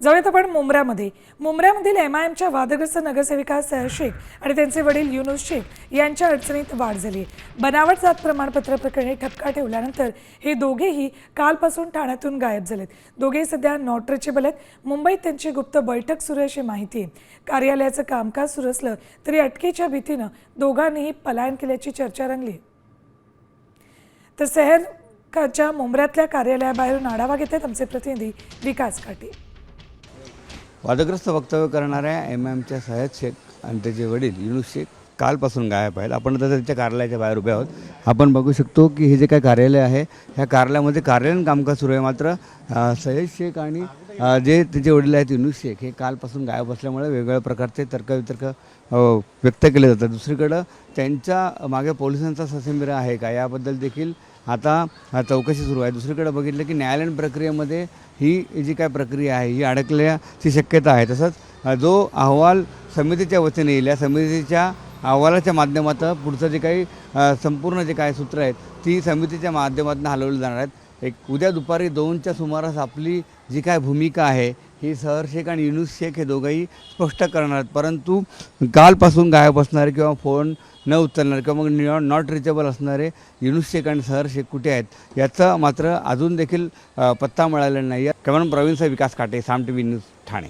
जाऊयात आपण मुंब्र्यामधील MIMच्या वादग्रस्त नगरसेविका सैयद शेख आणि त्यांचे वडील युनुस शेख यांच्या अडचणीत वाढ झाली। बनावट जात प्रमाणपत्र प्रकरणी ठपका ठेवल्यानंतर हे दोघेही कालपासून ठाण्यातून गायब झालेत। दोघेही सध्या नॉट रिचेबल आहेत। मुंबईत त्यांची गुप्त बैठक सुरू अशी माहिती आहे। कार्यालयाचं कामकाज सुरू असलं तरी अटकेच्या भीतीनं दोघांनीही पलायन केल्याची चर्चा रंगली। तर शहराच्या मुंब्र्यातल्या कार्यालयाबाहेरून आढावा घेतात आमचे प्रतिनिधी विकास काटे। वादग्रस्त वक्तव्य करणाऱ्या MIMच्या सैयद शेख आणि त्याचे वडील युनुस शेख कालपासून गायब आहेत। आपण आता त्यांच्या कार्यालयाच्या बाहेर उभे आहोत। आपण बघू शकतो की हे जे काही कार्यालय आहे ह्या कार्यालयामध्ये कार्यालयीन कामकाज सुरू आहे। मात्र सैयद शेख आणि जे त्याचे वडील आहेत युनुस शेख हे कालपासून गायब असल्यामुळे वेगवेगळ्या प्रकारचे तर्कवितर्क व्यक्त केले जातात। दुसरीकडं त्यांच्या मागे पोलिसांचा ससेमिरा आहे का याबद्दल देखील आता चौकशी सुरू आहे। दुसरीकडे बघितलं की न्यायालयीन प्रक्रियेमध्ये ही जी काय प्रक्रिया आहे ही अडकल्याची शक्यता आहे। तसंच जो अहवाल समितीच्या वतीने येईल या समितीच्या अहवालाच्या माध्यमातून पुढचं जे काही संपूर्ण जे काही सूत्र आहेत ती समितीच्या माध्यमातून हलवली जाणार आहेत। एक उद्या दुपारी 2च्या सुमारास आपली जी काय भूमिका आहे ही सैयद शेख आणि युनुस शेख हे दोघंही स्पष्ट करणार आहेत। परंतु कालपासून गायब असणारे किंवा फोन न उचलणारे किंवा मग नॉट रिचेबल असणारे युनुस शेख आणि सैयद शेख कुठे आहेत याचा मात्र अजून देखील पत्ता मिळालेला नाही आहे। कॅमेरामन प्रवीण विकास काटे, साम TV न्यूज ठाणे।